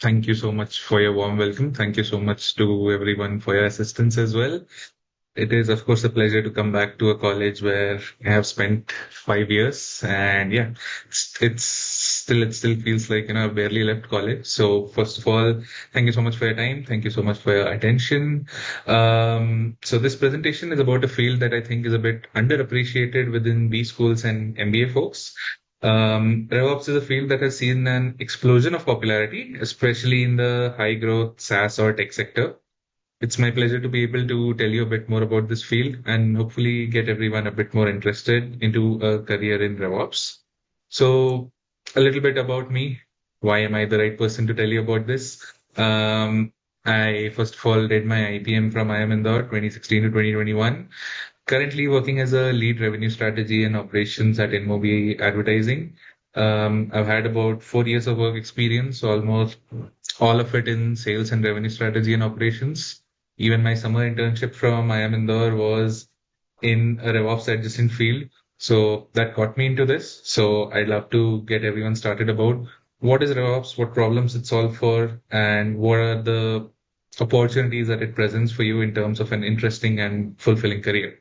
Thank you so much for your warm welcome. Thank you so much to everyone for your assistance as well. It is, of course, a pleasure to come back to a college where I have spent 5 years, and yeah, it still feels like I barely left college. So first of all, thank you so much for your time. Thank you so much for your attention. So this presentation is about a field that I think is a bit underappreciated within B schools and MBA folks. RevOps is a field that has seen an explosion of popularity, especially in the high growth SaaS or tech sector. It's my pleasure to be able to tell you a bit more about this field and hopefully get everyone a bit more interested into a career in RevOps. So, a little bit about me. Why am I the right person to tell you about this? I first of all did my IPM from IIM Indore 2016 to 2021. Currently working as a lead revenue strategy and operations at InMobi Advertising. I've had about 4 years of work experience, almost all of it in sales and revenue strategy and operations. Even my summer internship from IIM Indore was in a RevOps adjacent field. So that got me into this. So I'd love to get everyone started about what is RevOps, what problems it solves for, and what are the opportunities that it presents for you in terms of an interesting and fulfilling career.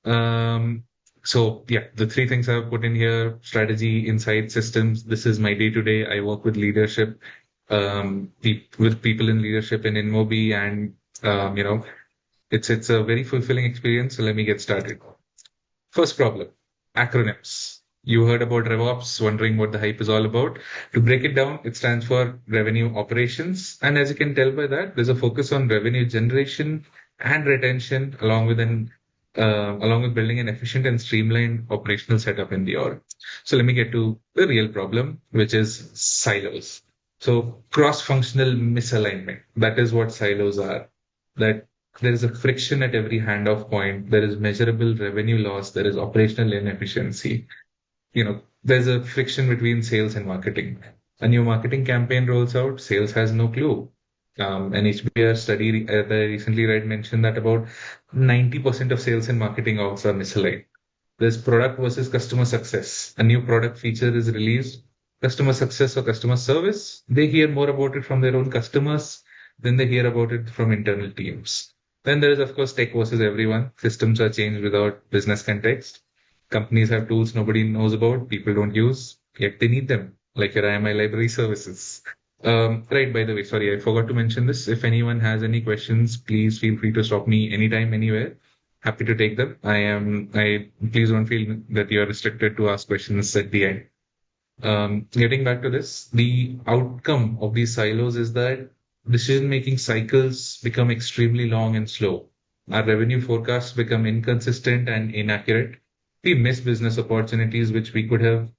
Um, so yeah, the three things I've put in here: strategy, insight, systems. This is my day to day. I work with leadership, with people in leadership in InMobi, and um, you know, it's a very fulfilling experience. So let me get started. First problem: acronyms. You heard about RevOps, wondering what the hype is all about. To break it down, it stands for revenue operations, and as you can tell by that, there's a focus on revenue generation and retention, along with building an efficient and streamlined operational setup in the org. So let me get to the real problem, which is silos. So cross-functional misalignment. That is what silos are. That there is a friction at every handoff point. There is measurable revenue loss. There is operational inefficiency. There's a friction between sales and marketing. A new marketing campaign rolls out, sales has no clue. An HBR study that I recently read mentioned that about 90% of sales and marketing orgs are misaligned. There's product versus customer success. A new product feature is released. Customer success or customer service, they hear more about it from their own customers than they hear about it from internal teams. Then there is, of course, tech versus everyone. Systems are changed without business context. Companies have tools nobody knows about, people don't use, yet they need them, like your IMI library services. Right, by the way, sorry, I forgot to mention this. If anyone has any questions, please feel free to stop me anytime, anywhere. Happy to take them. Please don't feel that you're restricted to ask questions at the end. Getting back to this, the outcome of these silos is that decision-making cycles become extremely long and slow. Our revenue forecasts become inconsistent and inaccurate. We miss business opportunities which we could have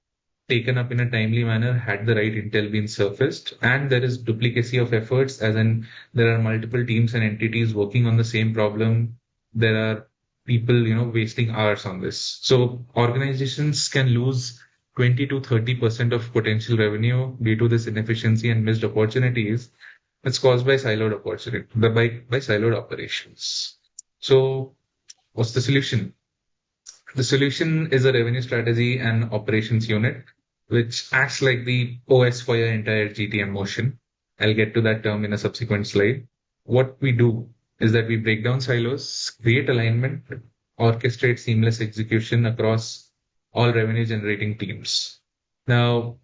taken up in a timely manner had the right intel been surfaced. And there is duplicacy of efforts, as in there are multiple teams and entities working on the same problem. There are people, wasting hours on this. So organizations can lose 20 to 30% of potential revenue due to this inefficiency and missed opportunities. It's caused by by siloed operations. So what's the solution? The solution is a revenue strategy and operations unit, which acts like the OS for your entire GTM motion. I'll get to that term in a subsequent slide. What we do is that we break down silos, create alignment, orchestrate seamless execution across all revenue generating teams. Now,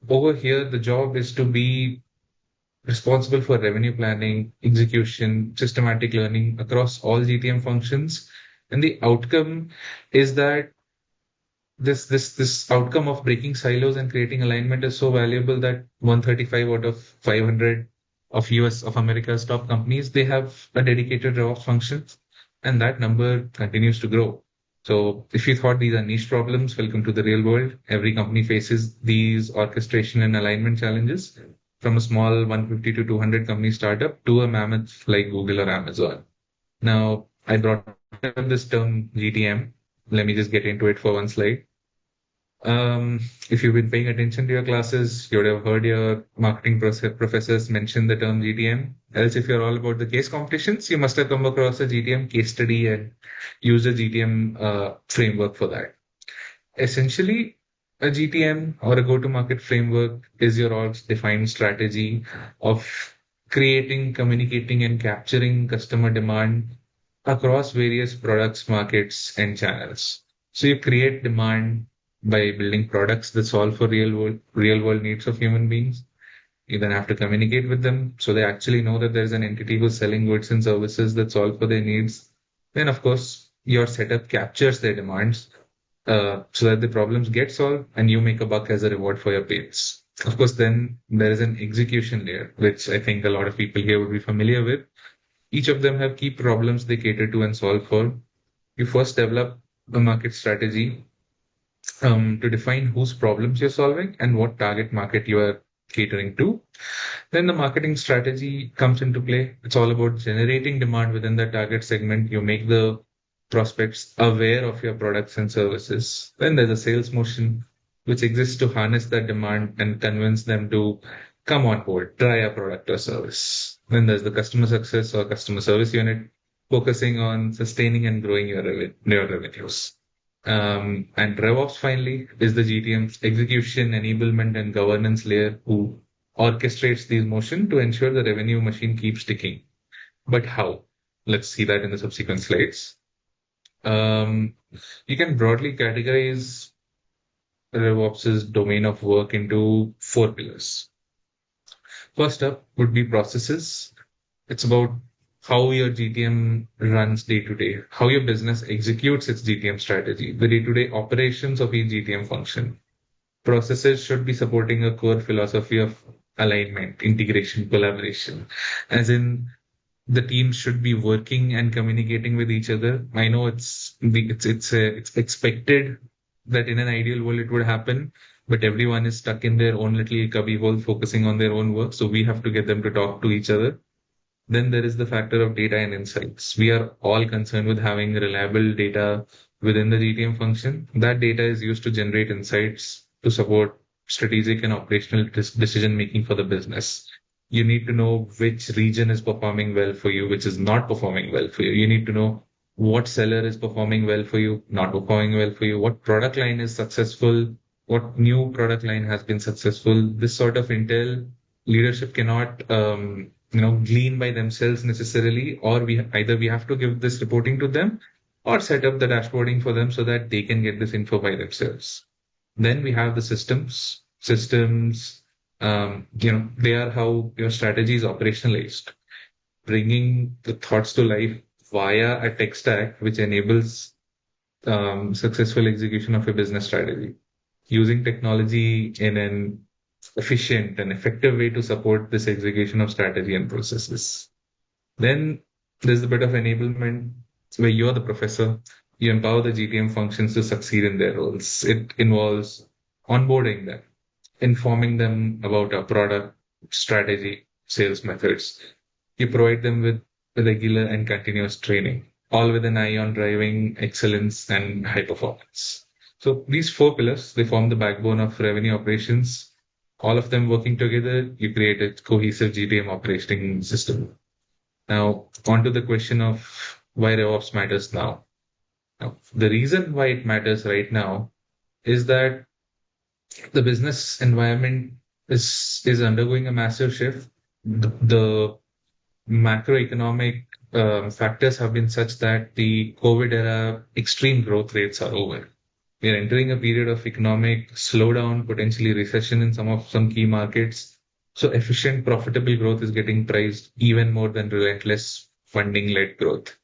over here, the job is to be responsible for revenue planning, execution, systematic learning across all GTM functions. And the outcome is that this outcome of breaking silos and creating alignment is so valuable that 135 out of 500 of US of America's top companies, they have a dedicated RevOps function, and that number continues to grow. So if you thought these are niche problems, welcome to the real world. Every company faces these orchestration and alignment challenges, from a small 150 to 200 company startup to a mammoth like Google or Amazon. Now, I brought up this term GTM. Let me just get into it for one slide. If you've been paying attention to your classes, you would have heard your marketing professors mention the term GTM. Else, if you're all about the case competitions, you must have come across a GTM case study and used a GTM framework for that. Essentially, A GTM or a go-to-market framework is your org's defined strategy of creating, communicating, and capturing customer demand across various products, markets, and channels. So you create demand by building products that solve for real world needs of human beings. You then have to communicate with them so they actually know that there's an entity who's selling goods and services that solve for their needs. Then, of course, your setup captures their demands so that the problems get solved and you make a buck as a reward for your pains. Of course, then there is an execution layer, which I think a lot of people here would be familiar with. Each of them have key problems they cater to and solve for. You first develop a market strategy to define whose problems you're solving and what target market you are catering to. Then the marketing strategy comes into play. It's all about generating demand within the target segment. You make the prospects aware of your products and services. Then there's a sales motion, which exists to harness that demand and convince them to come on board, try a product or service. Then there's the customer success or customer service unit, focusing on sustaining and growing your revenues. And RevOps finally is the GTM's execution, enablement, and governance layer who orchestrates these motion to ensure the revenue machine keeps ticking. But how? Let's see that in the subsequent slides. Um, you can broadly categorize RevOps' domain of work into four pillars. First up would be processes. It's about how your GTM runs day to day, how your business executes its GTM strategy, the day to day operations of each GTM function. Processes should be supporting a core philosophy of alignment, integration, collaboration, as in the teams should be working and communicating with each other. I know it's expected that in an ideal world it would happen, but everyone is stuck in their own little cubby hole, focusing on their own work. So we have to get them to talk to each other. Then there is the factor of data and insights. We are all concerned with having reliable data within the GTM function. That data is used to generate insights to support strategic and operational decision making for the business. You need to know which region is performing well for you, which is not performing well for you. You need to know what seller is performing well for you, not performing well for you, what product line is successful, what new product line has been successful. This sort of intel leadership cannot glean by themselves necessarily, or we have to give this reporting to them or set up the dashboarding for them so that they can get this info by themselves. Then we have the systems, they are how your strategy is operationalized, bringing the thoughts to life via a tech stack which enables successful execution of a business strategy, using technology in an efficient and effective way to support this execution of strategy and processes. Then there's a bit of enablement where you're the professor. You empower the GTM functions to succeed in their roles. It involves onboarding them, informing them about our product, strategy, sales methods. You provide them with regular and continuous training, all with an eye on driving excellence and high performance. So these four pillars, they form the backbone of revenue operations. All of them working together, you create a cohesive GTM operating system. Now, on to the question of why RevOps matters now. Now, the reason why it matters right now is that the business environment is undergoing a massive shift. The macroeconomic factors have been such that the COVID era extreme growth rates are over. We are entering a period of economic slowdown, potentially recession in some key markets. So efficient, profitable growth is getting priced even more than relentless funding-led growth.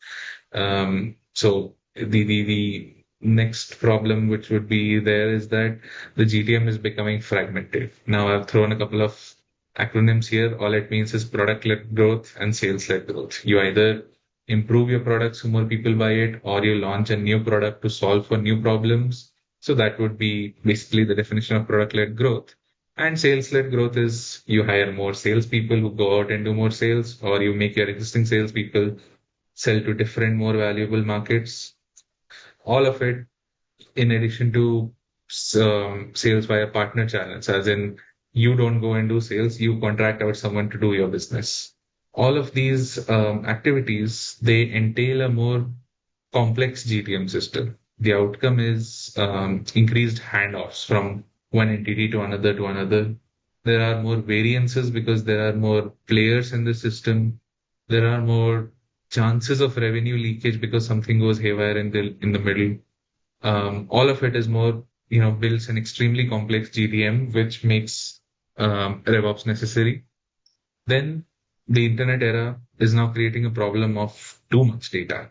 So the next problem which would be there is that the GTM is becoming fragmented. Now I've thrown a couple of acronyms here. All it means is product-led growth and sales-led growth. You either improve your product so more people buy it, or you launch a new product to solve for new problems. So that would be basically the definition of product-led growth. And sales-led growth is you hire more salespeople who go out and do more sales, or you make your existing salespeople sell to different, more valuable markets. All of it in addition to sales via partner channels, as in you don't go and do sales, you contract out someone to do your business. All of these activities, they entail a more complex GTM system. The outcome is increased handoffs from one entity to another. There are more variances because there are more players in the system. There are more chances of revenue leakage because something goes haywire in the middle. All of it is more, builds an extremely complex GTM, which makes RevOps necessary. Then the internet era is now creating a problem of too much data,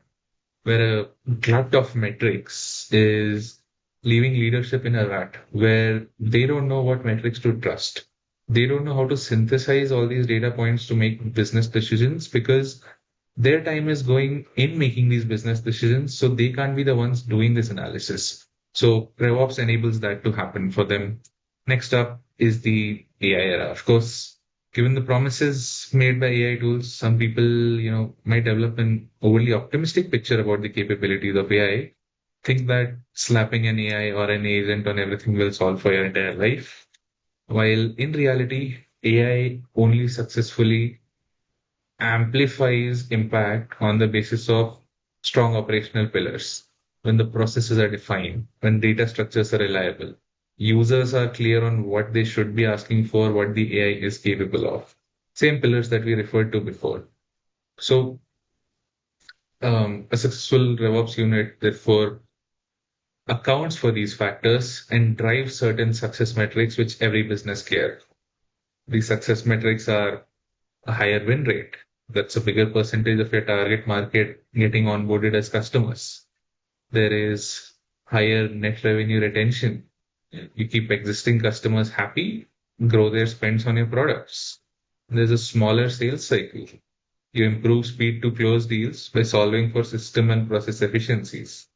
where a glut of metrics is leaving leadership in a rut, where they don't know what metrics to trust. They don't know how to synthesize all these data points to make business decisions because their time is going in making these business decisions, so they can't be the ones doing this analysis. So RevOps enables that to happen for them. Next up is the AI era. Of course, given the promises made by AI tools, some people, might develop an overly optimistic picture about the capabilities of AI, think that slapping an AI or an agent on everything will solve for your entire life. While in reality, AI only successfully amplifies impact on the basis of strong operational pillars. When the processes are defined, when data structures are reliable, users are clear on what they should be asking for, what the AI is capable of. Same pillars that we referred to before. So, a successful RevOps unit, therefore, accounts for these factors and drives certain success metrics which every business care. These success metrics are a higher win rate. That's a bigger percentage of your target market getting onboarded as customers. There is higher net revenue retention. You keep existing customers happy, grow their spends on your products. There's a smaller sales cycle. You improve speed to close deals by solving for system and process efficiencies.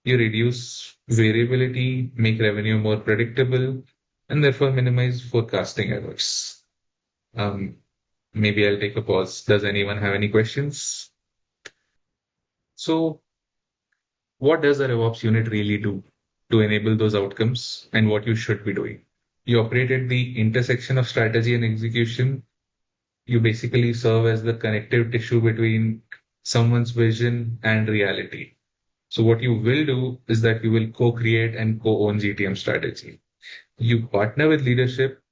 You reduce variability, make revenue more predictable, and therefore minimize forecasting errors. Um, Maybe I'll take a pause. Does anyone have any questions? So, what does a RevOps unit really do to enable those outcomes and what you should be doing? You operate at the intersection of strategy and execution. You basically serve as the connective tissue between someone's vision and reality. So, what you will do is that you will co create and co own GTM strategy. You partner with leadership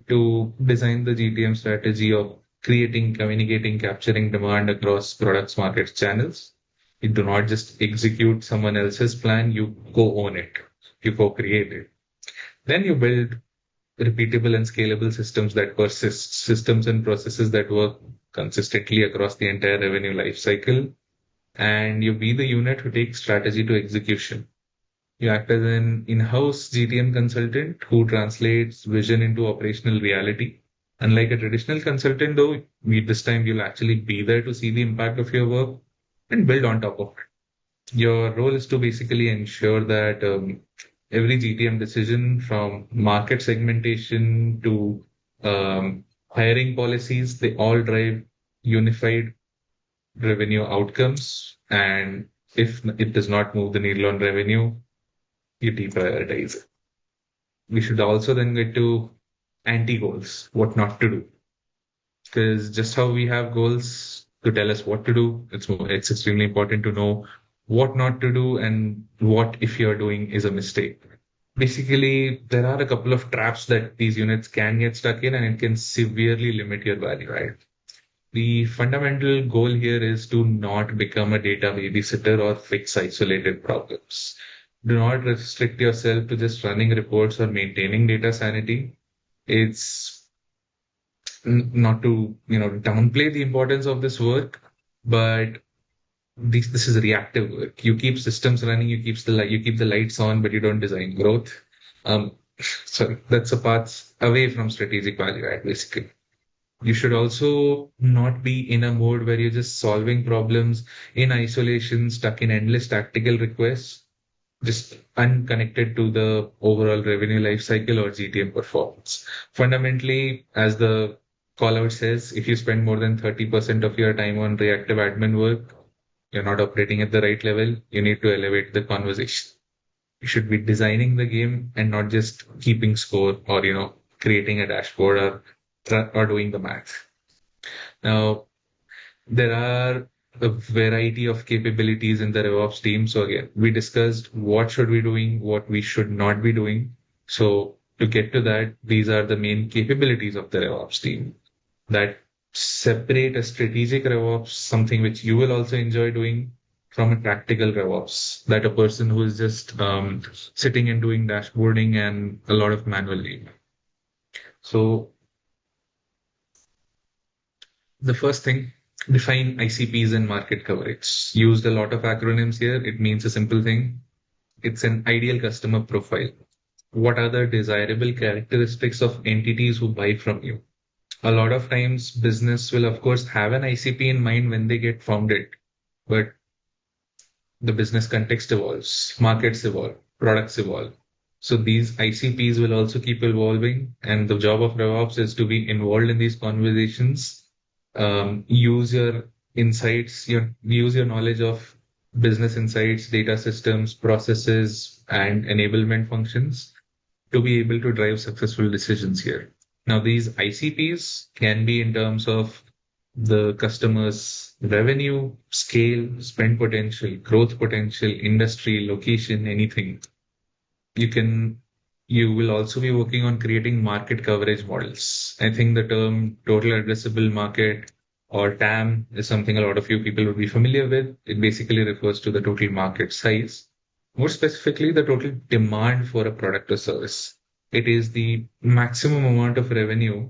to design the GTM strategy of creating, communicating, capturing demand across products, markets, channels. You do not just execute someone else's plan, you co-own it, you co-create it. Then you build repeatable and scalable systems that persist, systems and processes that work consistently across the entire revenue life cycle. And you be the unit who takes strategy to execution. You act as an in-house GTM consultant who translates vision into operational reality. Unlike a traditional consultant, though, this time you'll actually be there to see the impact of your work and build on top of it. Your role is to basically ensure that every GTM decision from market segmentation to hiring policies, they all drive unified revenue outcomes. And if it does not move the needle on revenue, you deprioritize it. We should also then get to anti goals, what not to do. Because just how we have goals to tell us what to do, it's extremely important to know what not to do and what if you're doing is a mistake. Basically, there are a couple of traps that these units can get stuck in and it can severely limit your value, right? The fundamental goal here is to not become a data babysitter or fix isolated problems. Do not restrict yourself to just running reports or maintaining data sanity. It's not to, downplay the importance of this work, but this is reactive work. You keep systems running, you keep the lights on, but you don't design growth. Um, so that's a path away from strategic value add, basically. You should also not be in a mode where you're just solving problems in isolation, stuck in endless tactical requests, just unconnected to the overall revenue life cycle or GTM performance. Fundamentally, as the call out says, if you spend more than 30% of your time on reactive admin work, you're not operating at the right level. You need to elevate the conversation. You should be designing the game and not just keeping score or, creating a dashboard or doing the math. Now, there are a variety of capabilities in the RevOps team. So again, we discussed what should we doing, what we should not be doing. So to get to that, these are the main capabilities of the RevOps team that separate a strategic RevOps, something which you will also enjoy doing, from a practical RevOps, that a person who is just sitting and doing dashboarding and a lot of manual labor. So the first thing, define ICPs and market coverage. Used a lot of acronyms here. It means a simple thing. It's an ideal customer profile. What are the desirable characteristics of entities who buy from you? A lot of times business will of course have an ICP in mind when they get founded, but the business context evolves, markets evolve, products evolve. So these ICPs will also keep evolving, and the job of DevOps is to be involved in these conversations. Use your insights, use your knowledge of business insights, data systems, processes, and enablement functions to be able to drive successful decisions here. Now, these ICPs can be in terms of the customer's revenue, scale, spend potential, growth potential, industry, location, anything. You will also be working on creating market coverage models. I think the term total addressable market or TAM is something a lot of you people would be familiar with. It basically refers to the total market size. More specifically, the total demand for a product or service. It is the maximum amount of revenue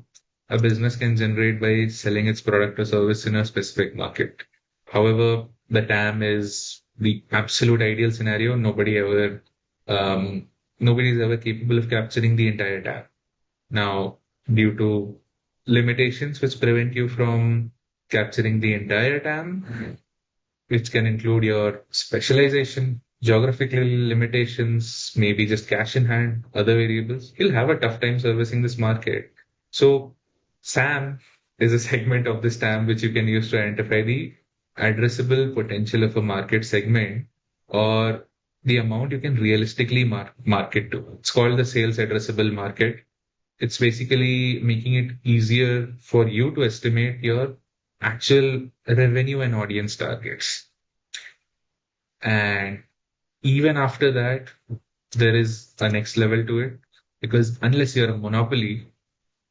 a business can generate by selling its product or service in a specific market. However, the TAM is the absolute ideal scenario. Nobody is ever capable of capturing the entire TAM. Now, due to limitations which prevent you from capturing the entire TAM, which can include your specialization, geographical limitations, maybe just cash in hand, other variables, you'll have a tough time servicing this market. So SAM is a segment of this TAM which you can use to identify the addressable potential of a market segment or the amount you can realistically market to. It's called the sales addressable market. It's basically making it easier for you to estimate your actual revenue and audience targets. And even after that, there is a next level to it because unless you're a monopoly,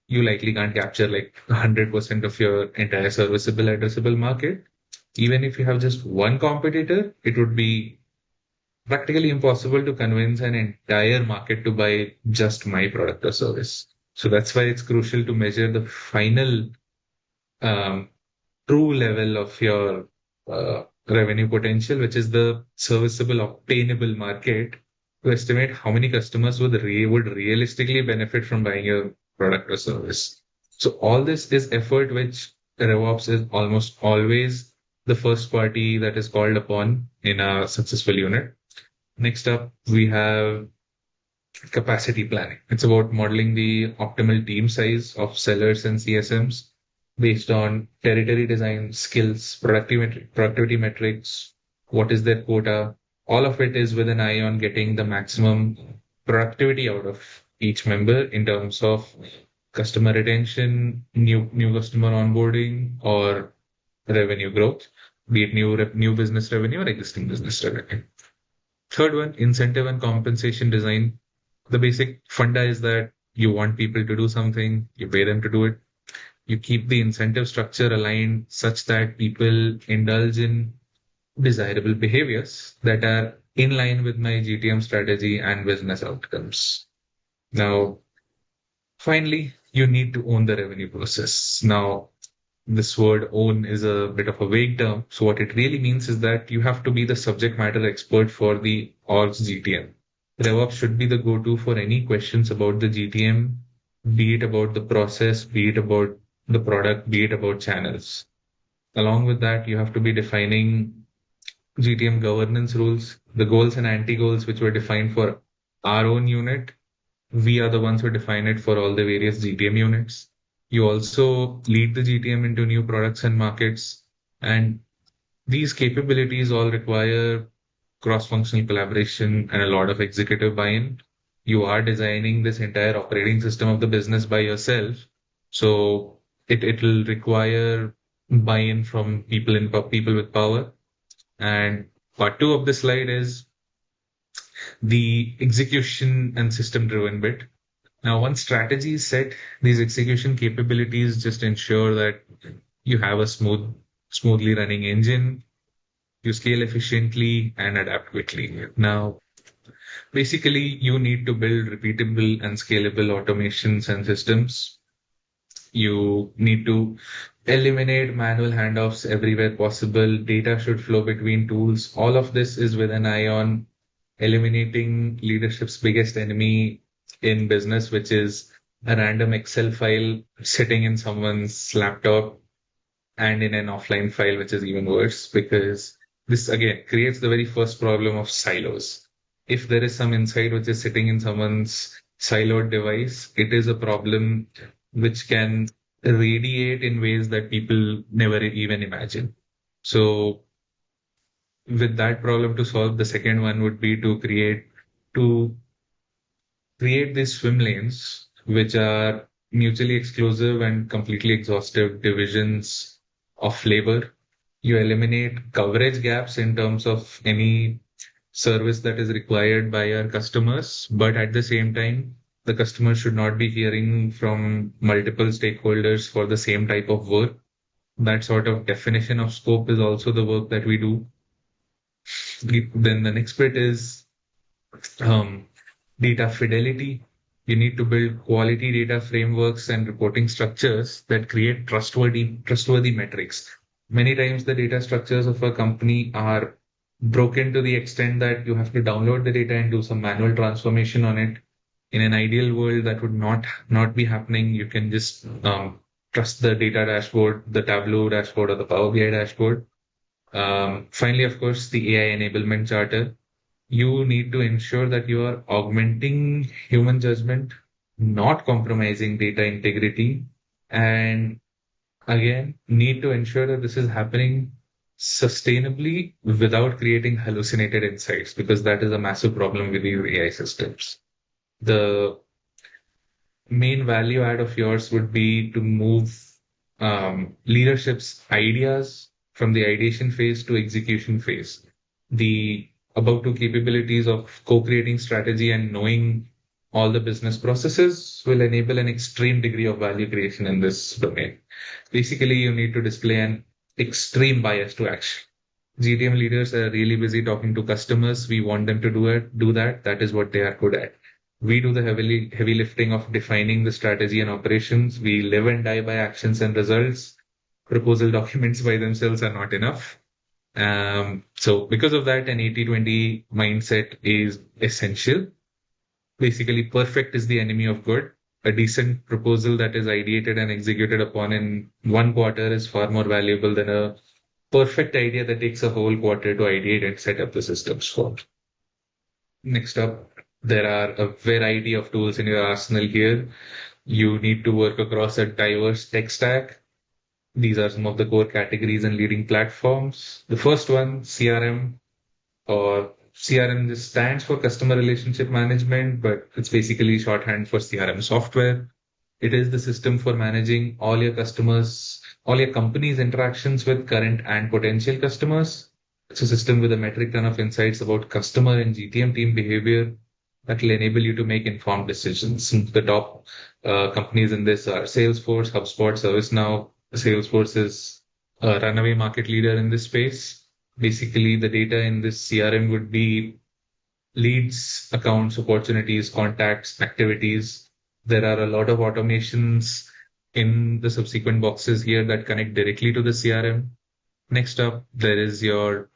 you likely can't capture like 100% of your entire serviceable addressable market. Even if you have just one competitor, it would be practically impossible to convince an entire market to buy just my product or service. So that's why it's crucial to measure the final um, true level of your revenue potential, which is the serviceable obtainable market, to estimate how many customers would realistically benefit from buying your product or service. So all this is effort which RevOps is almost always the first party that is called upon in a successful unit. Next up, we have capacity planning. It's about modeling the optimal team size of sellers and CSMs based on territory design, skills, productivity metrics, what is their quota. All of it is with an eye on getting the maximum productivity out of each member in terms of customer retention, new customer onboarding, or revenue growth, be it new business revenue or existing business revenue. Third one, incentive and compensation design. The basic funda is that you want people to do something, you pay them to do it. You keep the incentive structure aligned such that people indulge in desirable behaviors that are in line with my GTM strategy and business outcomes. Now, finally, you need to own the revenue process. Now, this word own is a bit of a vague term. So what it really means is that you have to be the subject matter expert for the org's GTM. RevOps should be the go-to for any questions about the GTM, be it about the process, be it about the product, be it about channels. Along with that, you have to be defining GTM governance rules, the goals and anti-goals which were defined for our own unit. We are the ones who define it for all the various GTM units. You also lead the GTM into new products and markets. And these capabilities all require cross-functional collaboration and a lot of executive buy-in. You are designing this entire operating system of the business by yourself. So it will require buy-in from people with power. And part two of the slide is the execution and system driven bit. Now, once strategy is set, these execution capabilities just ensure that you have a smoothly running engine, you scale efficiently and adapt quickly. Now, basically, you need to build repeatable and scalable automations and systems. You need to eliminate manual handoffs everywhere possible. Data should flow between tools. All of this is with an eye on eliminating leadership's biggest enemy in business, which is a random Excel file sitting in someone's laptop and in an offline file, which is even worse because this again creates the very first problem of silos. If there is some insight which is sitting in someone's siloed device, it is a problem which can radiate in ways that people never even imagine. So with that problem to solve, the second one would be to create these swim lanes, which are mutually exclusive and completely exhaustive divisions of labor. You eliminate coverage gaps in terms of any service that is required by our customers, but at the same time, the customer should not be hearing from multiple stakeholders for the same type of work. That sort of definition of scope is also the work that we do. Then the next bit is um, data fidelity. You need to build quality data frameworks and reporting structures that create trustworthy metrics. Many times the data structures of a company are broken to the extent that you have to download the data and do some manual transformation on it. In an ideal world, that would not be happening. You can just trust the data dashboard, the Tableau dashboard, or the Power BI dashboard. Finally, of course, the AI enablement charter. You need to ensure that you are augmenting human judgment, not compromising data integrity, and again, need to ensure that this is happening sustainably without creating hallucinated insights, because that is a massive problem with these AI systems. The main value add of yours would be to move leadership's ideas from the ideation phase to execution phase. The above two capabilities of co-creating strategy and knowing all the business processes will enable an extreme degree of value creation in this domain. Basically, you need to display an extreme bias to action. GTM leaders are really busy talking to customers. We want them to do that. That is what they are good at. We do the heavy lifting of defining the strategy and operations. We live and die by actions and results. Proposal documents by themselves are not enough. So because of that, an 80-20 mindset is essential. Basically, perfect is the enemy of good. A decent proposal that is ideated and executed upon in 1 quarter is far more valuable than a perfect idea that takes a whole quarter to ideate and set up the systems for. Next up, there are a variety of tools in your arsenal here. You need to work across a diverse tech stack. These are some of the core categories and leading platforms. The first one, CRM, or CRM just stands for customer relationship management, but it's basically shorthand for CRM software. It is the system for managing all your customers, all your company's interactions with current and potential customers. It's a system with a metric ton of insights about customer and GTM team behavior that will enable you to make informed decisions. The top companies in this are Salesforce, HubSpot, ServiceNow. Salesforce is a runaway market leader in this space. Basically, the data in this CRM would be leads, accounts, opportunities, contacts, activities. There are a lot of automations in the subsequent boxes here that connect directly to the CRM. Next up, there is your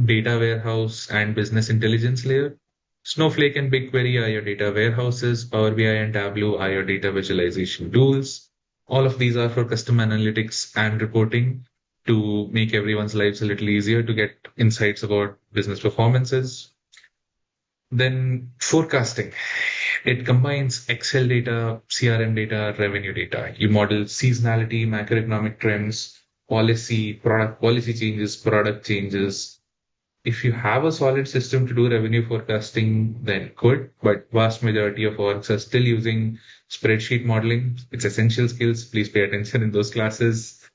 data warehouse and business intelligence layer. Snowflake and BigQuery are your data warehouses. Power BI and Tableau are your data visualization tools. All of these are for custom analytics and reporting to make everyone's lives a little easier to get insights about business performances. Then forecasting. It combines Excel data, CRM data, revenue data. You model seasonality, macroeconomic trends, product policy changes, product changes. If you have a solid system to do revenue forecasting, then good. But vast majority of orgs are still using spreadsheet modeling. It's essential skills. Please pay attention in those classes.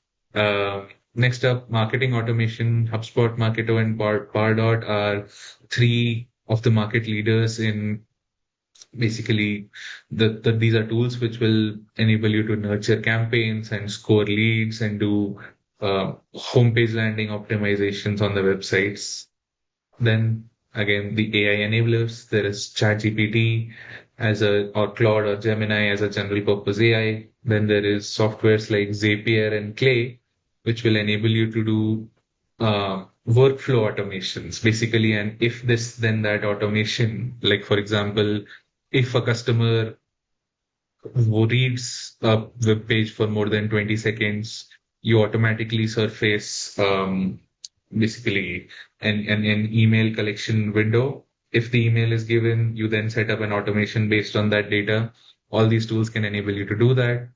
Next up, marketing automation. HubSpot, Marketo, and Pardot are three of the market leaders in Basically, these are tools which will enable you to nurture campaigns and score leads and do homepage landing optimizations on the websites. Then again, the AI enablers, there is ChatGPT or Claude or Gemini as a general purpose AI. Then there is softwares like Zapier and Clay, which will enable you to do workflow automations, basically. And if this, then that automation, like for example, if a customer who reads a web page for more than 20 seconds, you automatically surface basically an email collection window. If the email is given, you then set up an automation based on that data. All these tools can enable you to do that.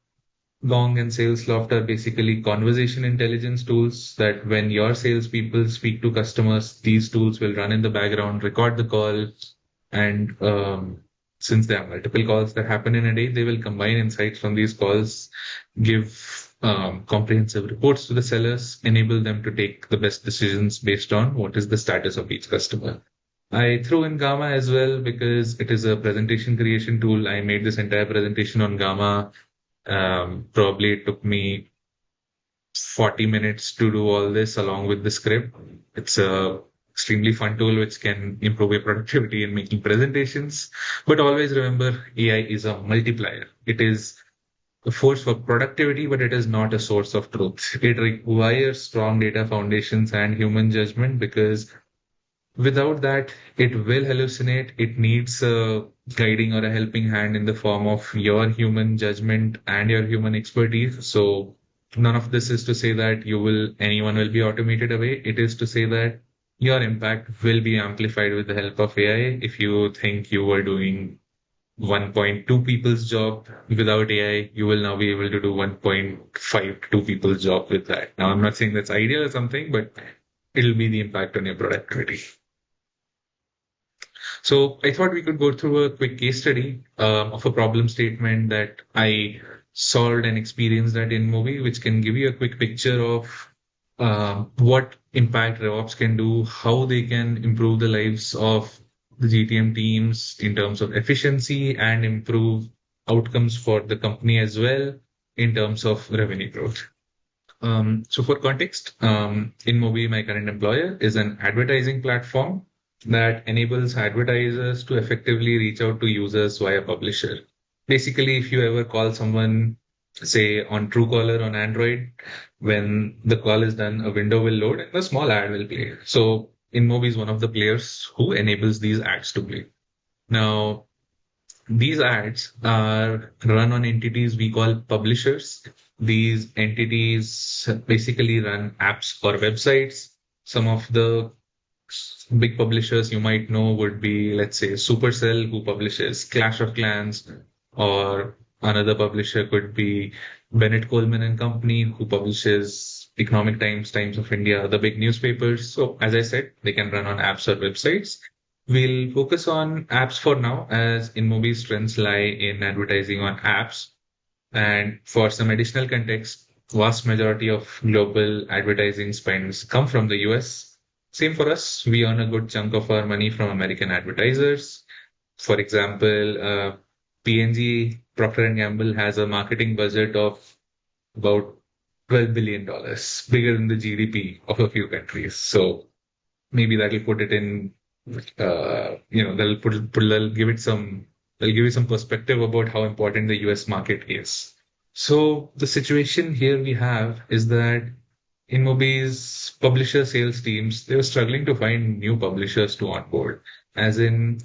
Gong and Salesloft are basically conversation intelligence tools that when your salespeople speak to customers, these tools will run in the background, record the call, and since there are multiple calls that happen in a day, they will combine insights from these calls, give comprehensive reports to the sellers, enable them to take the best decisions based on what is the status of each customer. I threw in Gamma as well because it is a presentation creation tool. I made this entire presentation on Gamma. Probably it took me 40 minutes to do all this along with the script. It's a extremely fun tool which can improve your productivity in making presentations. But always remember, AI is a multiplier. It is a force for productivity, but it is not a source of truth. It requires strong data foundations and human judgment because without that, it will hallucinate. It needs a guiding or a helping hand in the form of your human judgment and your human expertise. So none of this is to say that anyone will be automated away. It is to say that your impact will be amplified with the help of AI. If you think you were doing 1.2 people's job without AI, you will now be able to do 1.5 to 2 people's job with that. Now, I'm not saying that's ideal or something, but it'll be the impact on your productivity. So I thought we could go through a quick case study of a problem statement that I solved and experienced at InMobi, which can give you a quick picture of what impact RevOps can do, how they can improve the lives of the GTM teams in terms of efficiency and improve outcomes for the company as well in terms of revenue growth. So for context, InMobi, my current employer, is an advertising platform that enables advertisers to effectively reach out to users via publisher. Basically, if you ever call someone, say on Truecaller on Android, when the call is done, a window will load and a small ad will play. So InMobi is one of the players who enables these ads to play. Now, these ads are run on entities we call publishers. These entities basically run apps or websites. Some of the big publishers you might know would be, let's say, Supercell, who publishes Clash of Clans, or another publisher could be Bennett Coleman and Company, who publishes Economic Times, Times of India, the big newspapers. So, as I said, they can run on apps or websites. We'll focus on apps for now, as InMobi's strengths lie in advertising on apps. And for some additional context, vast majority of global advertising spends come from the US. Same for us. We earn a good chunk of our money from American advertisers. For example, P&G, Procter and Gamble, has a marketing budget of about $12 billion, bigger than the GDP of a few countries. So maybe that'll put it in, they'll give you some perspective about how important the US market is. So the situation here we have is that InMobi's publisher sales teams, they were struggling to find new publishers to onboard. As in,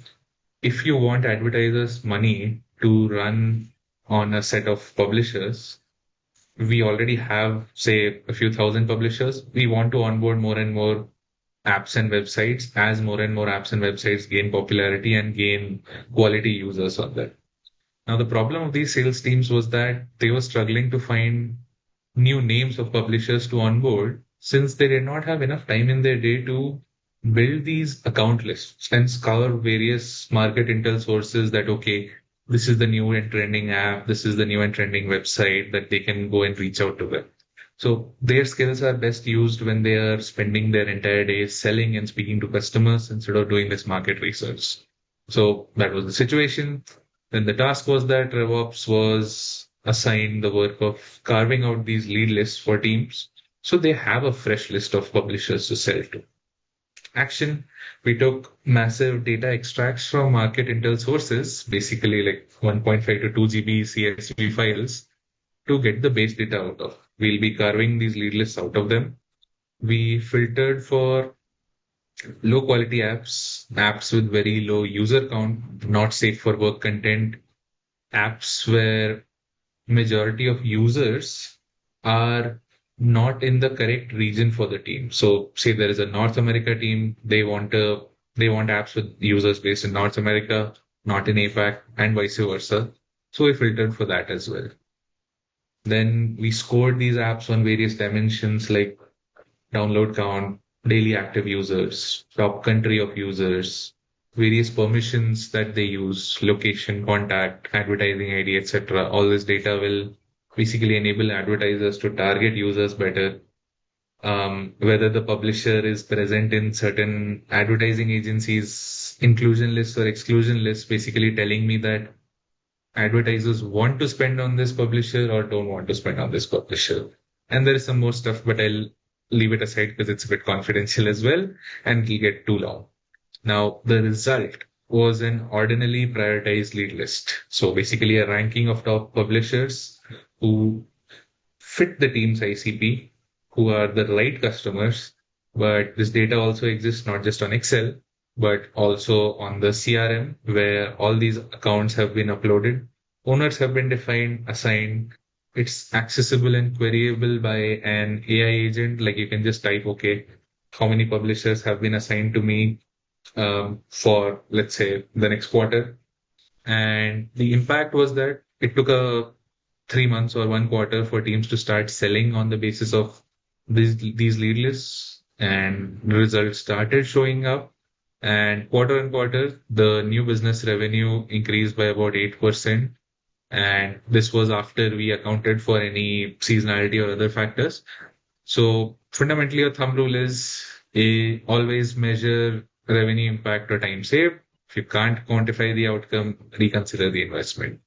if you want advertisers' money to run on a set of publishers, we already have, say, a few thousand publishers. We want to onboard more and more apps and websites as more and more apps and websites gain popularity and gain quality users on them. Now, the problem of these sales teams was that they were struggling to find new names of publishers to onboard since they did not have enough time in their day to build these account lists and scour various market intel sources that, okay, this is the new and trending app, this is the new and trending website that they can go and reach out to them. So their skills are best used when they are spending their entire day selling and speaking to customers instead of doing this market research. So that was the situation. Then the task was that RevOps was assigned the work of carving out these lead lists for teams so they have a fresh list of publishers to sell to. Action, we took massive data extracts from market intel sources, basically like 1.5 to 2 GB CSV files, to get the base data out of. We'll be carving these lead lists out of them. We filtered for low quality apps with very low user count, not safe for work content, apps where majority of users are not in the correct region for the team. So say there is a North America team, they want apps with users based in North America, not in APAC, and vice versa. So we filtered for that as well. Then we scored these apps on various dimensions like download count, daily active users, top country of users, various permissions that they use, location, contact, advertising ID, etc. All this data will basically enable advertisers to target users better. Whether the publisher is present in certain advertising agencies, inclusion lists or exclusion lists, basically telling me that advertisers want to spend on this publisher or don't want to spend on this publisher. And there is some more stuff, but I'll leave it aside because it's a bit confidential as well and it'll get too long. Now, the result was an ordinarily prioritized lead list. So basically a ranking of top publishers who fit the team's ICP, who are the right customers. But this data also exists not just on Excel, but also on the CRM where all these accounts have been uploaded. Owners have been defined, assigned. It's accessible and queryable by an AI agent. Like you can just type, okay, how many publishers have been assigned to me for, let's say, the next quarter. And the impact was that it took 3 months or 1 quarter for teams to start selling on the basis of these lead lists, and results started showing up. And quarter on quarter, the new business revenue increased by about 8%. And this was after we accounted for any seasonality or other factors. So fundamentally, a thumb rule is always measure revenue impact or time saved. If you can't quantify the outcome, reconsider the investment.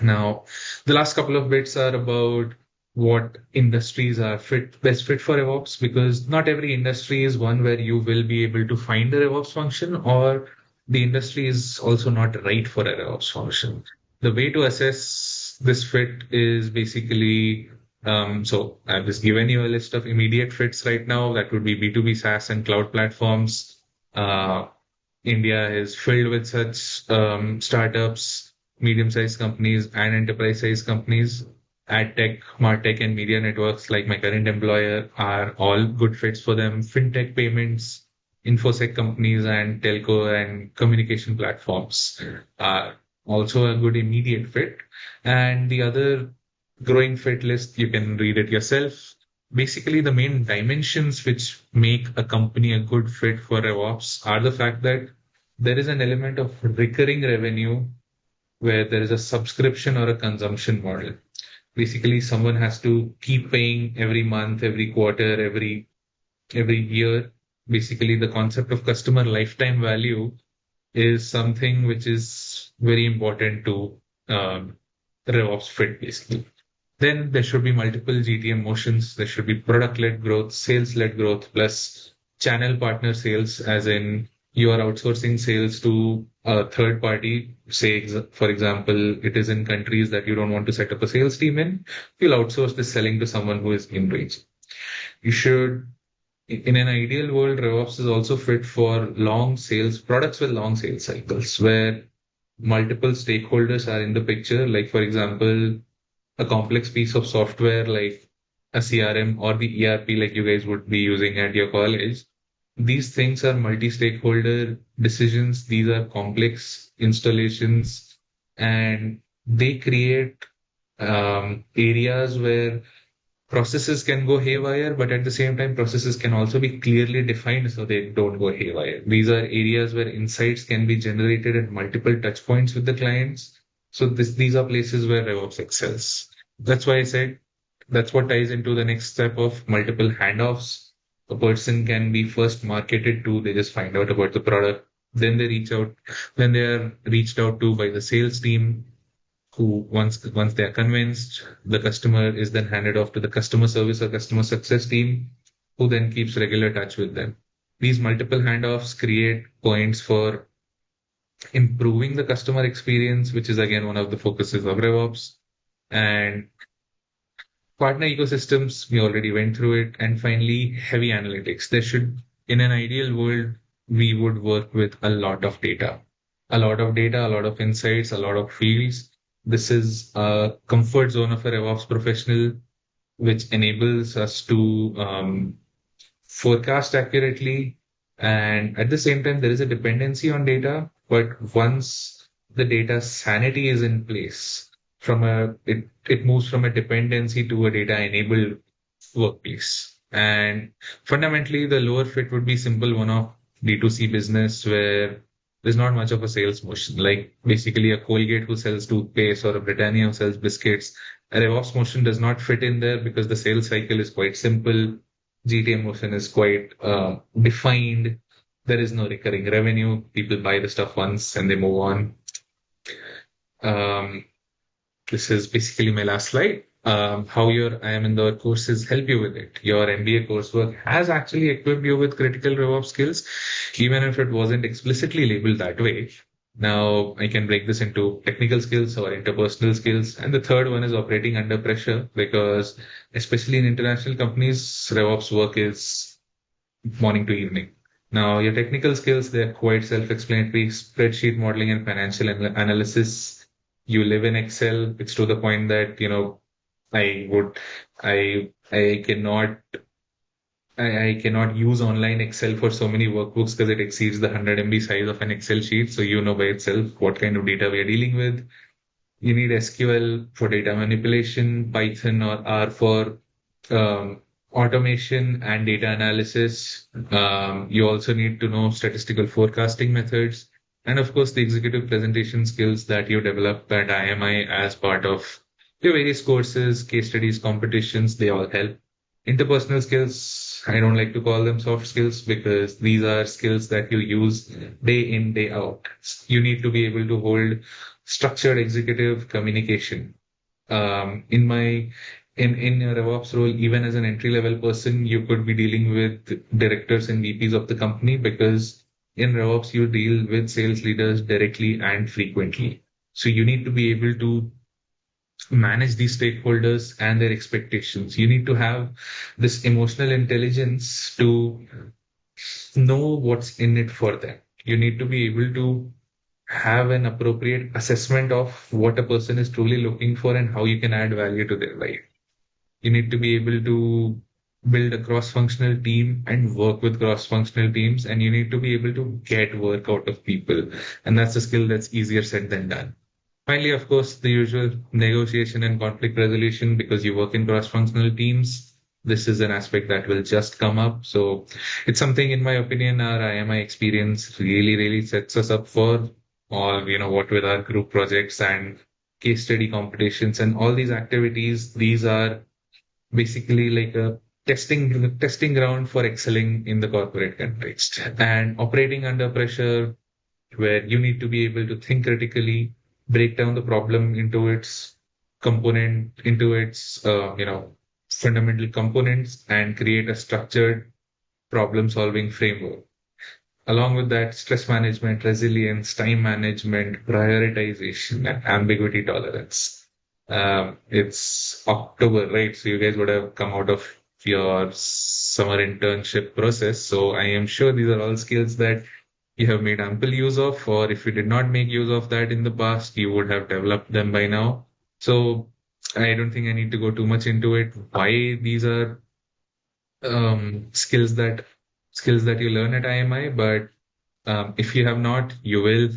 Now, the last couple of bits are about what industries are best fit for RevOps, because not every industry is one where you will be able to find a RevOps function, or the industry is also not right for a RevOps function. The way to assess this fit is basically, so I've just given you a list of immediate fits right now. That would be B2B SaaS and cloud platforms. India is filled with such startups, medium-sized companies, and enterprise-sized companies. Ad tech, martech, and media networks like my current employer are all good fits for them. Fintech, payments, infosec companies, and telco and communication platforms are also a good immediate fit. And the other growing fit list, you can read it yourself. Basically, the main dimensions which make a company a good fit for RevOps are the fact that there is an element of recurring revenue where there is a subscription or a consumption model. Basically, someone has to keep paying every month, every quarter, every year. Basically, the concept of customer lifetime value is something which is very important to RevOps fit, basically. Then there should be multiple GTM motions. There should be product-led growth, sales-led growth, plus channel partner sales, as in you are outsourcing sales to a third party. Say, for example, it is in countries that you don't want to set up a sales team in. You'll outsource this selling to someone who is in range. You should, in an ideal world, RevOps is also fit for long sales, products with long sales cycles, where multiple stakeholders are in the picture. Like, for example, a complex piece of software like a CRM or the ERP like you guys would be using at your college. These things are multi-stakeholder decisions. These are complex installations, and they create areas where processes can go haywire, but at the same time, processes can also be clearly defined so they don't go haywire. These are areas where insights can be generated at multiple touch points with the clients. So these are places where RevOps excels. That's why I said that's what ties into the next step of multiple handoffs. A person can be first marketed to, they just find out about the product. Then when they are reached out to by the sales team, who once they are convinced, the customer is then handed off to the customer service or customer success team, who then keeps regular touch with them. These multiple handoffs create points for improving the customer experience, which is again one of the focuses of RevOps. And partner ecosystems, we already went through it. And finally, heavy analytics. In an ideal world, we would work with a lot of data, a lot of insights, a lot of fields. This is a comfort zone of a RevOps professional, which enables us to forecast accurately. And at the same time, there is a dependency on data. But once the data sanity is in place, it moves from a dependency to a data enabled workplace. And fundamentally, the lower fit would be simple one of D2C business where there's not much of a sales motion. Like basically a Colgate who sells toothpaste or a Britannia who sells biscuits. A RevOps motion does not fit in there because the sales cycle is quite simple. GTA motion is quite defined. There is no recurring revenue. People buy the stuff once and they move on. Um, this is basically my last slide. How your I am Indore courses help you with it. Your MBA coursework has actually equipped you with critical RevOps skills, even if it wasn't explicitly labeled that way. Now I can break this into technical skills or interpersonal skills. And the third one is operating under pressure because especially in international companies, RevOps work is morning to evening. Now, your technical skills, they're quite self-explanatory. Spreadsheet modeling and financial analysis. You live in Excel. It's to the point that, I would, I cannot, I cannot use online Excel for so many workbooks because it exceeds the 100 MB size of an Excel sheet. So you know by itself what kind of data we are dealing with. You need SQL for data manipulation, Python or R for um, automation and data analysis. You also need to know statistical forecasting methods. And of course, the executive presentation skills that you develop at IMI as part of your various courses, case studies, competitions, they all help. Interpersonal skills, I don't like to call them soft skills because these are skills that you use day in, day out. You need to be able to hold structured executive communication. In my in your RevOps role, even as an entry level person, you could be dealing with directors and VPs of the company because in RevOps you deal with sales leaders directly and frequently. So you need to be able to manage these stakeholders and their expectations. You need to have this emotional intelligence to know what's in it for them. You need to be able to have an appropriate assessment of what a person is truly looking for and how you can add value to their life. You need to be able to build a cross-functional team and work with cross-functional teams, and you need to be able to get work out of people. And that's a skill that's easier said than done. Finally, of course, the usual negotiation and conflict resolution because you work in cross-functional teams. This is an aspect that will just come up. So it's something, in my opinion, our IMI experience really, really sets us up for all, what with our group projects and case study competitions and all these activities. These are basically like a testing ground for excelling in the corporate context and operating under pressure where you need to be able to think critically, break down the problem into its fundamental components and create a structured problem solving framework. Along with that, stress management, resilience, time management, prioritization, and ambiguity tolerance. It's October, right? So you guys would have come out of your summer internship process. So I am sure these are all skills that you have made ample use of, or if you did not make use of that in the past, you would have developed them by now. So I don't think I need to go too much into it. Why these are skills that you learn at IMI, but if you have not, you will.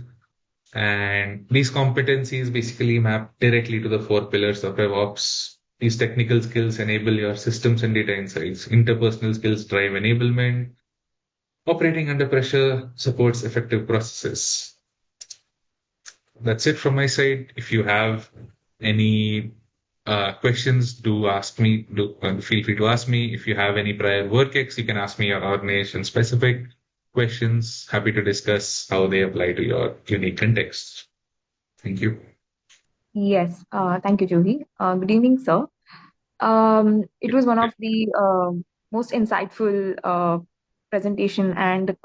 And these competencies basically map directly to the four pillars of RevOps. These technical skills enable your systems and data insights. Interpersonal skills drive enablement. Operating under pressure supports effective processes. That's it from my side. If you have any questions, do ask me. Feel free to ask me. If you have any prior work ex, you can ask me your organization specific questions. Happy to discuss how they apply to your unique context. Thank you. Yes, thank you, Juhi. Good evening, sir. It was one of the most insightful presentation and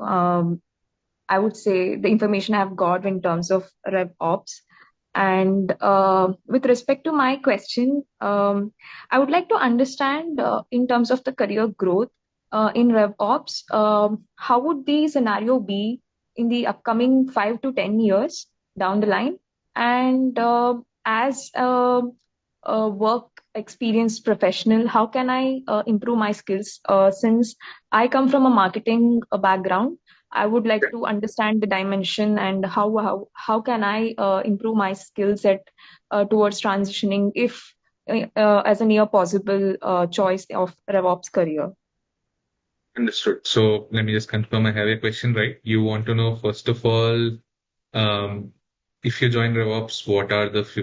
I would say the information I've got in terms of RevOps. And with respect to my question, I would like to understand in terms of the career growth in RevOps, how would the scenario be in the upcoming 5 to 10 years down the line? And as a work experienced professional, how can I improve my skills? Since I come from a marketing background, I would like to understand the dimension and how can I improve my skill set towards transitioning if as a near possible choice of RevOps career. Understood. So let me just confirm I have a question right. You want to know, first of all, um, if you join RevOps,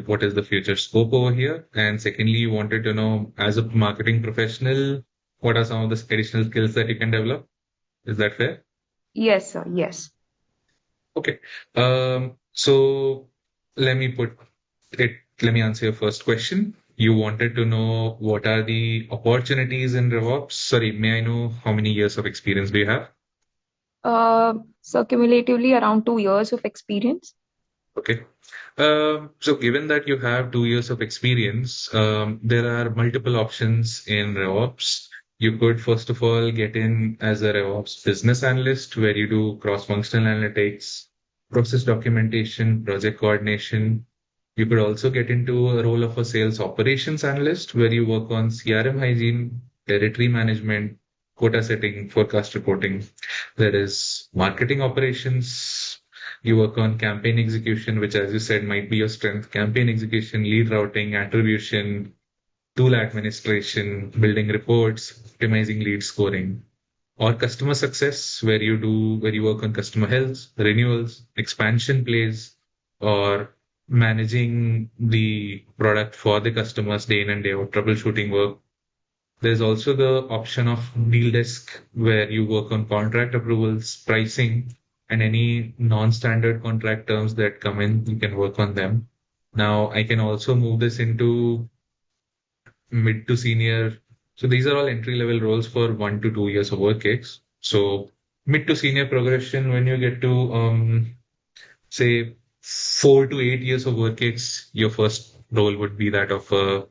what is the future scope over here? And secondly, you wanted to know, as a marketing professional, what are some of the additional skills that you can develop? Is that fair? Yes, sir. Yes. Okay. So let me put it, let me answer your first question. You wanted to know what are the opportunities in RevOps? Sorry, may I know how many years of experience do you have? So cumulatively around 2 years of experience. Okay. So given that you have 2 years of experience, there are multiple options in RevOps. You could first of all get in as a RevOps business analyst, where you do cross-functional analytics, process documentation, project coordination. You could also get into a role of a sales operations analyst, where you work on CRM hygiene, territory management, quota setting, forecast reporting. There is marketing operations. You work on campaign execution, which, as you said, might be your strength. Campaign execution, lead routing, attribution, tool administration, building reports, optimizing lead scoring. Or customer success, where you work on customer health, renewals, expansion plays, or managing the product for the customers day in and day out, troubleshooting work. There's also the option of deal desk, where you work on contract approvals, pricing, and any non-standard contract terms that come in, you can work on them. Now, I can also move this into mid to senior. So these are all entry level roles for 1 to 2 years of work gigs. So mid to senior progression, when you get to say 4 to 8 years of work gigs, your first role would be that of a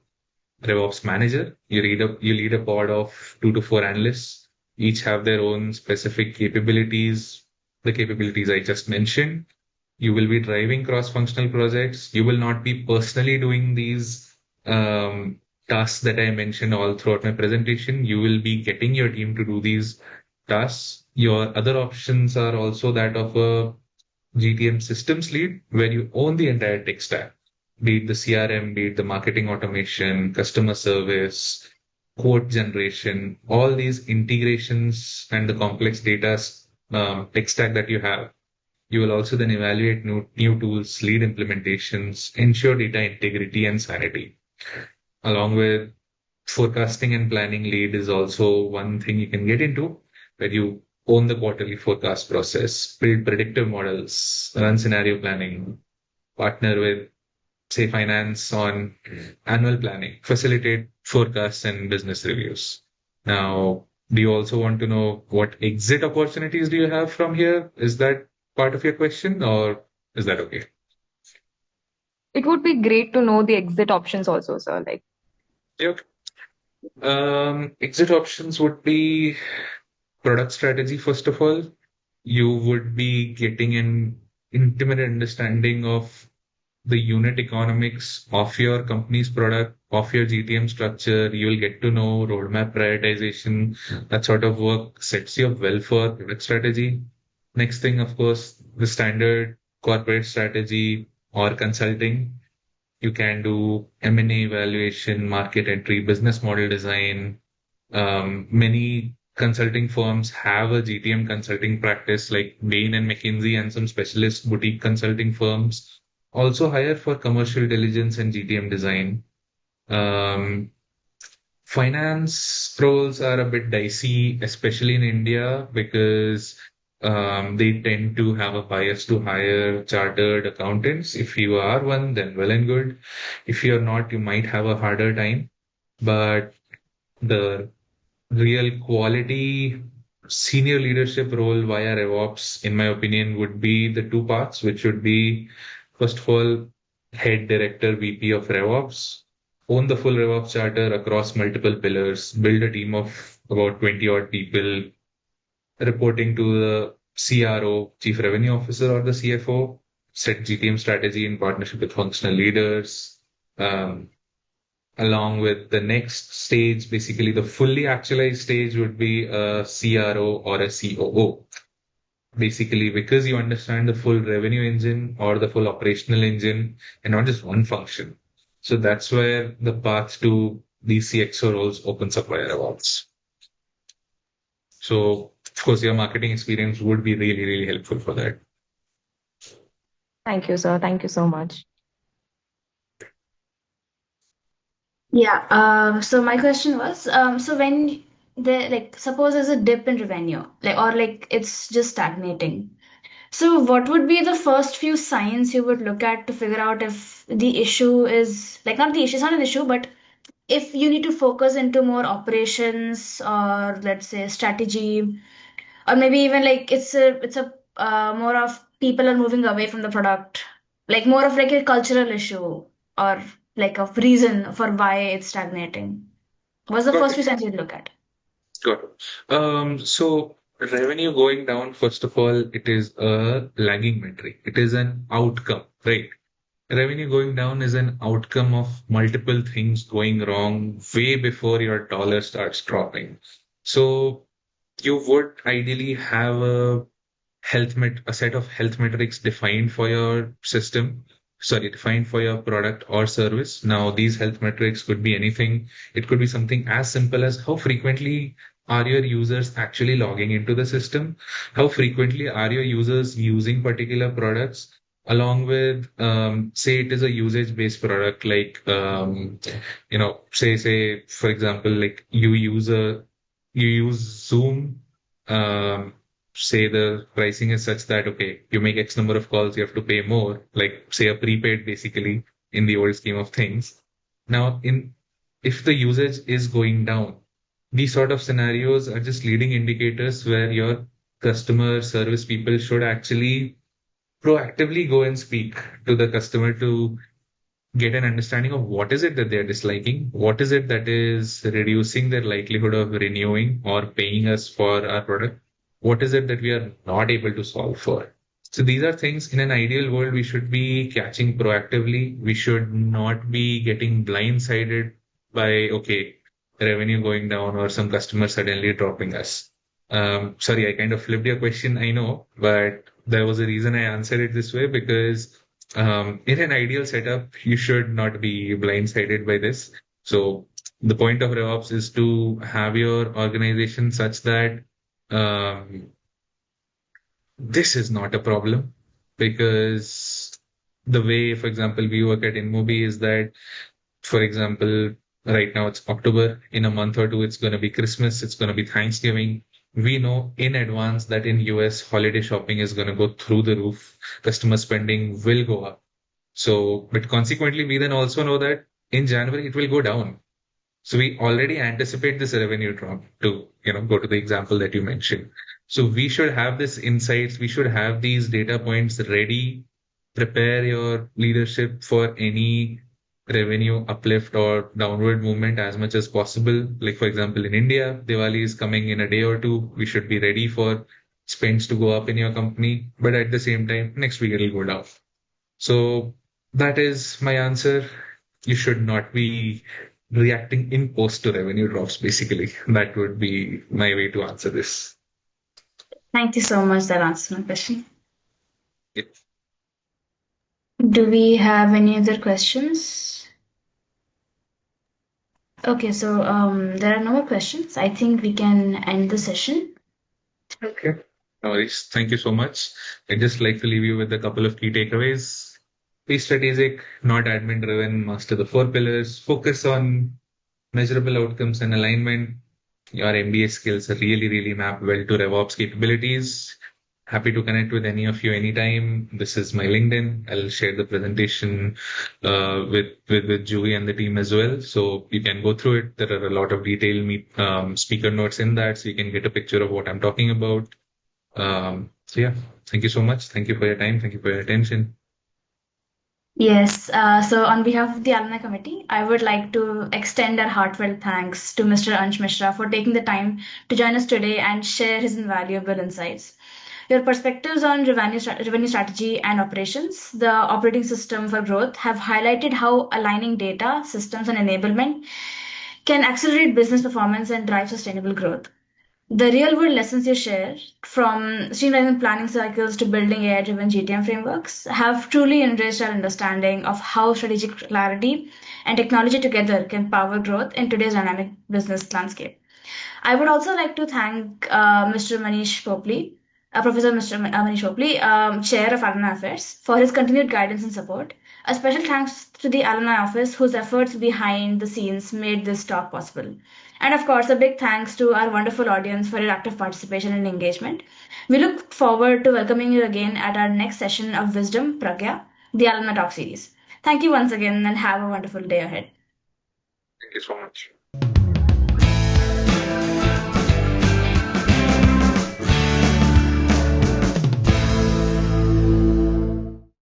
RevOps manager. You lead a pod of 2 to 4 analysts. Each have their own specific capabilities, the capabilities I just mentioned. You will be driving cross-functional projects. You will not be personally doing these tasks that I mentioned all throughout my presentation. You will be getting your team to do these tasks. Your other options are also that of a GTM systems lead, where you own the entire tech stack, be it the CRM, be it the marketing automation, customer service, quote generation, all these integrations and the complex data tech stack that you have. You will also then evaluate new tools, lead implementations, ensure data integrity and sanity. Along with forecasting and planning lead is also one thing you can get into, where you own the quarterly forecast process, build predictive models, run scenario planning, partner with, say, finance on annual planning, facilitate forecasts and business reviews. Now, do you also want to know what exit opportunities do you have from here? Is that part of your question, or is that okay? It would be great to know the exit options also, sir. Like, Yep. Exit options would be product strategy, first of all. You would be getting an intimate understanding of the unit economics of your company's product, of your GTM structure. You'll get to know roadmap prioritization. That sort of work sets you up well for product strategy. Next thing, of course, the standard corporate strategy or consulting. You can do M&A evaluation, market entry, business model design. Many consulting firms have a GTM consulting practice, like Bain and McKinsey, and some specialist boutique consulting firms also hire for commercial diligence and GTM design. Um, Finance roles are a bit dicey, especially in India, because They tend to have a bias to hire chartered accountants. If you are one, then well and good. If you're not, you might have a harder time. But the real quality senior leadership role via RevOps, in my opinion, would be the two parts, which would be, first of all, head director, VP of RevOps, own the full RevOps charter across multiple pillars, build a team of about 20 odd people reporting to the CRO, Chief Revenue Officer, or the CFO, set GTM strategy in partnership with functional leaders, um, along with the next stage, basically the fully actualized stage would be a CRO or a COO. Basically, because you understand the full revenue engine or the full operational engine and not just one function. So that's where the path to these CXO roles opens up via awards. So, of course, your marketing experience would be really, really helpful for that. Thank you, sir. Thank you so much. Yeah. So my question was, so when the like suppose there's a dip in revenue, like or like it's just stagnating. So what would be the first few signs you would look at to figure out if the issue is like not the issue, it's not an issue, but if you need to focus into more operations or let's say strategy, or maybe even like it's a more of people are moving away from the product, like more of like a cultural issue or like a reason for why it's stagnating. What's the Got first it. few signs you'd look at? Got it. So revenue going down, first of all, it is a lagging metric. It is an outcome, right? Revenue going down is an outcome of multiple things going wrong way before your dollar starts dropping. So you would ideally have a set of health metrics defined for your system, sorry, defined for your product or service. Now, these health metrics could be anything. It could be something as simple as how frequently are your users actually logging into the system? How frequently are your users using particular products? Along with, say it is a usage-based product, like, say, for example, like you use Zoom, um, say the pricing is such that, okay, you make X number of calls, you have to pay more, like say a prepaid basically in the old scheme of things. Now, if the usage is going down, these sort of scenarios are just leading indicators where your customer service people should actually proactively go and speak to the customer to get an understanding of what is it that they're disliking, what is it that is reducing their likelihood of renewing or paying us for our product, what is it that we are not able to solve for. So these are things in an ideal world we should be catching proactively. We should not be getting blindsided by, okay, revenue going down or some customer suddenly dropping us. Sorry, I kind of flipped your question, I know, but there was a reason I answered it this way because in an ideal setup, you should not be blindsided by this. So the point of RevOps is to have your organization such that um, this is not a problem because the way, for example, we work at InMobi is that, for example, right now it's October. In a month or two, it's going to be Christmas. It's going to be Thanksgiving. We know in advance that in US, holiday shopping is going to go through the roof. Customer spending will go up. So, but consequently, we then also know that in January it will go down. So we already anticipate this revenue drop to, go to the example that you mentioned. So we should have this insights. We should have these data points ready, prepare your leadership for any revenue uplift or downward movement as much as possible. Like, for example, in India, Diwali is coming in a day or two. We should be ready for spends to go up in your company. But at the same time, next week it'll go down. So that is my answer. You should not be reacting in post to revenue drops, basically. That would be my way to answer this. Thank you so much. That answers my question. Yeah. Do we have any other questions? Okay, so there are no more questions. I think we can end the session. Okay. No worries. Thank you so much. I'd just like to leave you with a couple of key takeaways. Be strategic, not admin driven, master the four pillars, focus on measurable outcomes and alignment. Your MBA skills really, really map well to RevOps capabilities. happy to connect with any of you anytime. This is my LinkedIn. I'll share the presentation with Julie and the team as well. So you can go through it. There are a lot of detailed speaker notes in that, so you can get a picture of what I'm talking about. So yeah, thank you so much. Thank you for your time. Thank you for your attention. Yes, so on behalf of the Alumni Committee, I would like to extend our heartfelt thanks to Mr. Ansh Mishra for taking the time to join us today and share his invaluable insights. Your perspectives on revenue strategy and operations, the operating system for growth, have highlighted how aligning data, systems, and enablement can accelerate business performance and drive sustainable growth. The real world lessons you share, from streamlining planning cycles to building AI driven GTM frameworks, have truly enriched our understanding of how strategic clarity and technology together can power growth in today's dynamic business landscape. I would also like to thank Mr. Manish Popli, Professor Mr. Manish Popli, Chair of Alumni Affairs, for his continued guidance and support. A special thanks to the Alumni Office, whose efforts behind the scenes made this talk possible. And of course, a big thanks to our wonderful audience for your active participation and engagement. We look forward to welcoming you again at our next session of Wisdom Pragya, the Alumni Talk Series. Thank you once again and have a wonderful day ahead. Thank you so much.